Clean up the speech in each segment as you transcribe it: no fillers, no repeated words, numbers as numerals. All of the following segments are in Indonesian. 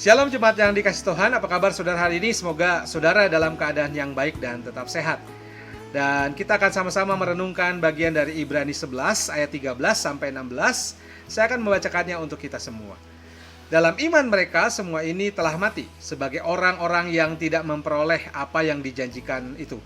Shalom jemaat yang dikasih Tuhan, apa kabar saudara hari ini? Semoga saudara dalam keadaan yang baik dan tetap sehat. Dan kita akan sama-sama merenungkan bagian dari Ibrani 11 ayat 13 sampai 16. Saya akan membacakannya untuk kita semua. Dalam iman mereka semua ini telah mati sebagai orang-orang yang tidak memperoleh apa yang dijanjikan itu,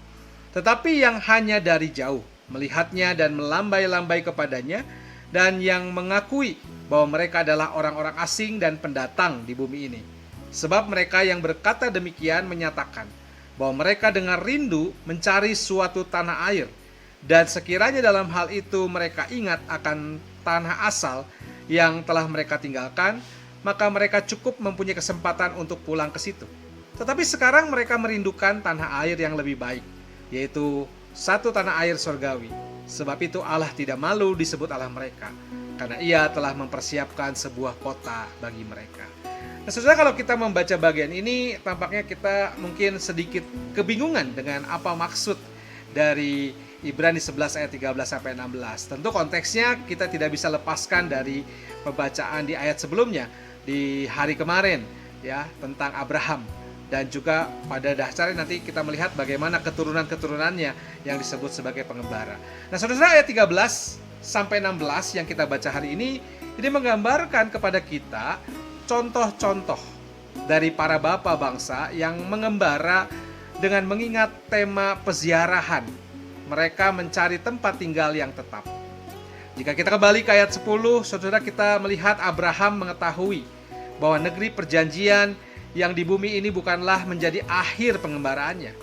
tetapi yang hanya dari jauh melihatnya dan melambai-lambai kepadanya, dan yang mengakui bahwa mereka adalah orang-orang asing dan pendatang di bumi ini. Sebab mereka yang berkata demikian menyatakan bahwa mereka dengan rindu mencari suatu tanah air, dan sekiranya dalam hal itu mereka ingat akan tanah asal yang telah mereka tinggalkan, maka mereka cukup mempunyai kesempatan untuk pulang ke situ. Tetapi sekarang mereka merindukan tanah air yang lebih baik, yaitu satu tanah air surgawi. Sebab itu Allah tidak malu disebut Allah mereka, karena Ia telah mempersiapkan sebuah kota bagi mereka. Nah, saudara, kalau kita membaca bagian ini, tampaknya kita mungkin sedikit kebingungan dengan apa maksud dari Ibrani 11 ayat 13 sampai 16. Tentu konteksnya kita tidak bisa lepaskan dari pembacaan di ayat sebelumnya, di hari kemarin, ya, tentang Abraham. Dan juga pada dasarnya nanti kita melihat bagaimana keturunan-keturunannya yang disebut sebagai pengembara. Nah, saudara, ayat 13 sampai 16 yang kita baca hari ini menggambarkan kepada kita contoh-contoh dari para bapa bangsa yang mengembara dengan mengingat tema peziarahan. Mereka mencari tempat tinggal yang tetap. Jika kita kembali ke ayat 10, saudara, kita melihat Abraham mengetahui bahwa negeri perjanjian yang di bumi ini bukanlah menjadi akhir pengembaraannya.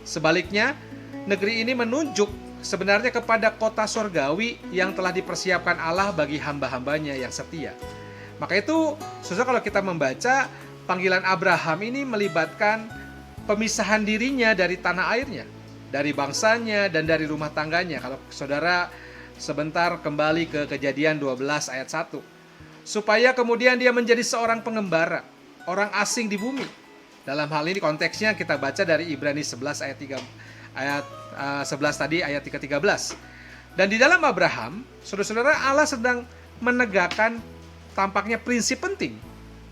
Sebaliknya, negeri ini menunjuk sebenarnya kepada kota surgawi yang telah dipersiapkan Allah bagi hamba-hambanya yang setia. Maka itu, saudara, kalau kita membaca panggilan Abraham ini melibatkan pemisahan dirinya dari tanah airnya, dari bangsanya dan dari rumah tangganya. Kalau saudara sebentar kembali ke Kejadian 12 ayat 1. Supaya kemudian dia menjadi seorang pengembara, orang asing di bumi. Dalam hal ini konteksnya kita baca dari Ibrani 11 ayat 11 tadi, ayat ke-13. Dan di dalam Abraham, saudara-saudara, Allah sedang menegakkan tampaknya prinsip penting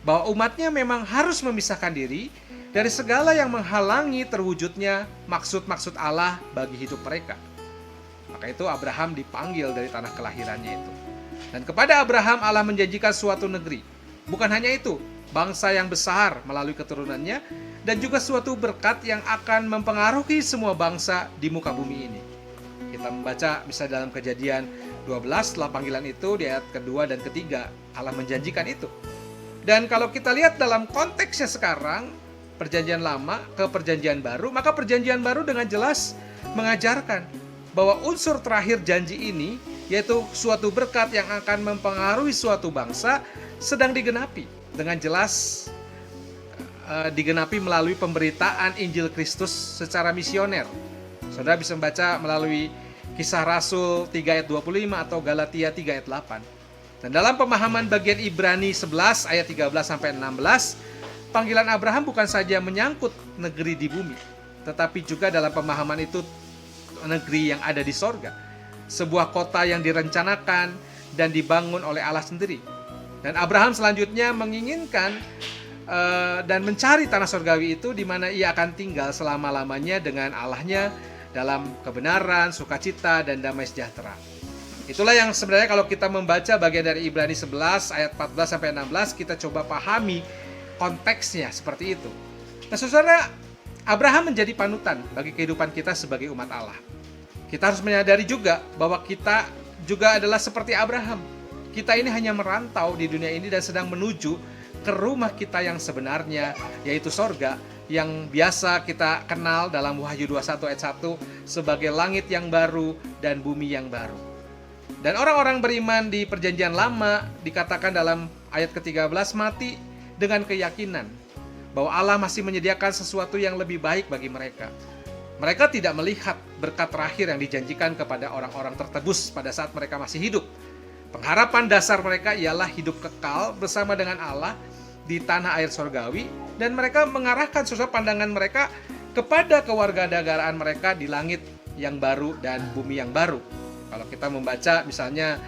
bahwa umatnya memang harus memisahkan diri dari segala yang menghalangi terwujudnya maksud-maksud Allah bagi hidup mereka. Maka itu Abraham dipanggil dari tanah kelahirannya itu. Dan kepada Abraham Allah menjanjikan suatu negeri. Bukan hanya itu, bangsa yang besar melalui keturunannya, dan juga suatu berkat yang akan mempengaruhi semua bangsa di muka bumi ini. Kita membaca misalnya dalam Kejadian 12, setelah panggilan itu di ayat kedua dan ketiga, Allah menjanjikan itu. Dan kalau kita lihat dalam konteksnya sekarang, perjanjian lama ke perjanjian baru, maka perjanjian baru dengan jelas mengajarkan bahwa unsur terakhir janji ini, yaitu suatu berkat yang akan mempengaruhi suatu bangsa, sedang digenapi. Dengan jelas digenapi melalui pemberitaan Injil Kristus secara misioner. Saudara bisa membaca melalui Kisah Rasul 3 ayat 25 atau Galatia 3 ayat 8. Dan dalam pemahaman bagian Ibrani 11 ayat 13 sampai 16, panggilan Abraham bukan saja menyangkut negeri di bumi, tetapi juga dalam pemahaman itu negeri yang ada di sorga, sebuah kota yang direncanakan dan dibangun oleh Allah sendiri. Dan Abraham selanjutnya menginginkan dan mencari tanah surgawi itu di mana ia akan tinggal selama-lamanya dengan Allahnya dalam kebenaran, sukacita, dan damai sejahtera. Itulah yang sebenarnya kalau kita membaca bagian dari Ibrani 11 ayat 14 sampai 16, kita coba pahami konteksnya seperti itu. Nah, saudara, Abraham menjadi panutan bagi kehidupan kita sebagai umat Allah. Kita harus menyadari juga bahwa kita juga adalah seperti Abraham. Kita ini hanya merantau di dunia ini dan sedang menuju ke rumah kita yang sebenarnya, yaitu sorga, yang biasa kita kenal dalam Wahyu 21 ayat 1 sebagai langit yang baru dan bumi yang baru. Dan orang-orang beriman di perjanjian lama dikatakan dalam ayat ke-13 mati dengan keyakinan bahwa Allah masih menyediakan sesuatu yang lebih baik bagi mereka. Mereka tidak melihat berkat terakhir yang dijanjikan kepada orang-orang tertebus pada saat mereka masih hidup. Pengharapan dasar mereka ialah hidup kekal bersama dengan Allah di tanah air surgawi, dan mereka mengarahkan sosok pandangan mereka kepada kewarganegaraan mereka di langit yang baru dan bumi yang baru. Kalau kita membaca misalnya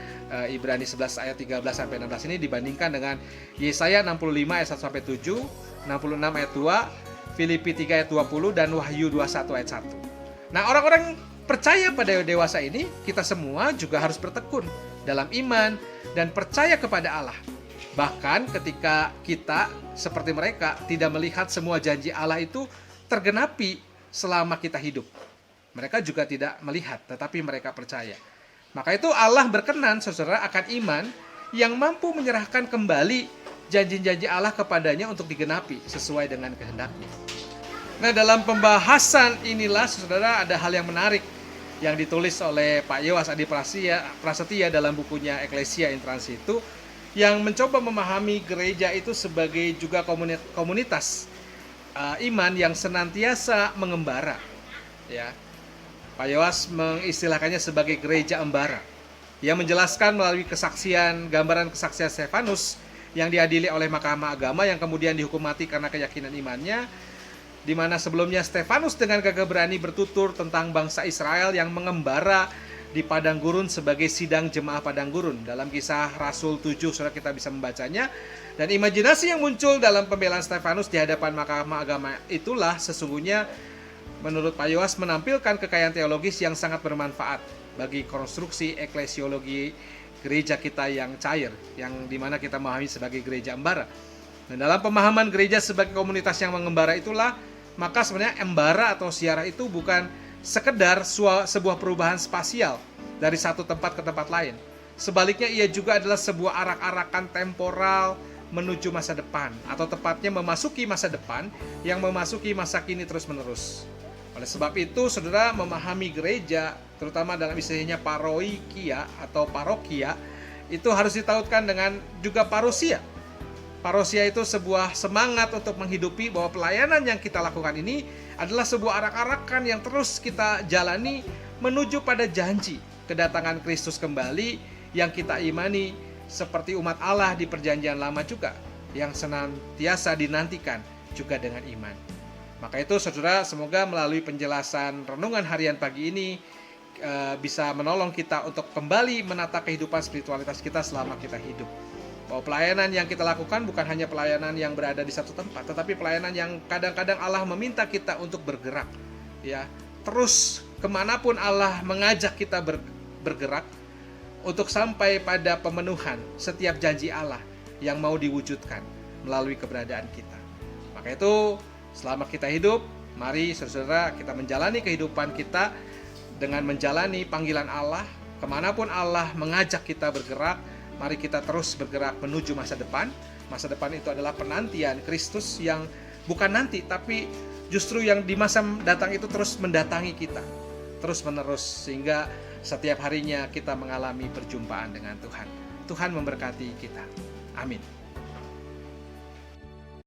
Ibrani 11 ayat 13 sampai 16 ini dibandingkan dengan Yesaya 65 ayat 1 sampai 7, 66 ayat 2, Filipi 3 ayat 20 dan Wahyu 21 ayat 1. Nah, orang-orang percaya pada dewasa ini, kita semua juga harus bertekun dalam iman dan percaya kepada Allah. Bahkan ketika kita seperti mereka tidak melihat semua janji Allah itu tergenapi selama kita hidup. Mereka juga tidak melihat, tetapi mereka percaya. Maka itu Allah berkenan, saudara, akan iman yang mampu menyerahkan kembali janji-janji Allah kepadanya untuk digenapi sesuai dengan kehendaknya. Nah, dalam pembahasan inilah, saudara, ada hal yang menarik yang ditulis oleh Pak Yowas Adi Prasetya dalam bukunya Ecclesia in Transitu, yang mencoba memahami gereja itu sebagai juga komunitas iman yang senantiasa mengembara. Ya, Pak Yowas mengistilahkannya sebagai gereja embara. Ia menjelaskan melalui gambaran kesaksian Stefanus yang diadili oleh Mahkamah Agama yang kemudian dihukum mati karena keyakinan imannya, di mana sebelumnya Stefanus dengan gagah berani bertutur tentang bangsa Israel yang mengembara di padang gurun sebagai sidang jemaah padang gurun. Dalam Kisah Rasul 7, saudara, kita bisa membacanya. Dan imajinasi yang muncul dalam pembelaan Stefanus di hadapan Mahkamah Agama itulah sesungguhnya menurut Pak Yowas menampilkan kekayaan teologis yang sangat bermanfaat bagi konstruksi eklesiologi gereja kita yang cair, yang dimana kita memahami sebagai gereja embara. Dan dalam pemahaman gereja sebagai komunitas yang mengembara itulah, maka sebenarnya embara atau siara itu bukan sekedar sebuah perubahan spasial dari satu tempat ke tempat lain. Sebaliknya ia juga adalah sebuah arak-arakan temporal menuju masa depan, atau tepatnya memasuki masa depan yang memasuki masa kini terus-menerus. Oleh sebab itu, saudara, memahami gereja, terutama dalam istilahnya paroikia atau parokia, itu harus ditautkan dengan juga parousia. Parousia itu sebuah semangat untuk menghidupi bahwa pelayanan yang kita lakukan ini adalah sebuah arak-arakan yang terus kita jalani menuju pada janji kedatangan Kristus kembali yang kita imani seperti umat Allah di perjanjian lama juga, yang senantiasa dinantikan juga dengan iman. Maka itu, saudara, semoga melalui penjelasan renungan harian pagi ini bisa menolong kita untuk kembali menata kehidupan spiritualitas kita selama kita hidup. Bahwa pelayanan yang kita lakukan bukan hanya pelayanan yang berada di satu tempat, tetapi pelayanan yang kadang-kadang Allah meminta kita untuk bergerak, ya, terus kemanapun Allah mengajak kita bergerak untuk sampai pada pemenuhan setiap janji Allah yang mau diwujudkan melalui keberadaan kita. Maka itu, selama kita hidup, mari saudara kita menjalani kehidupan kita dengan menjalani panggilan Allah. Kemanapun Allah mengajak kita bergerak, mari kita terus bergerak menuju masa depan. Masa depan itu adalah penantian Kristus yang bukan nanti, tapi justru yang di masa datang itu terus mendatangi kita, terus menerus, sehingga setiap harinya kita mengalami perjumpaan dengan Tuhan. Tuhan memberkati kita. Amin.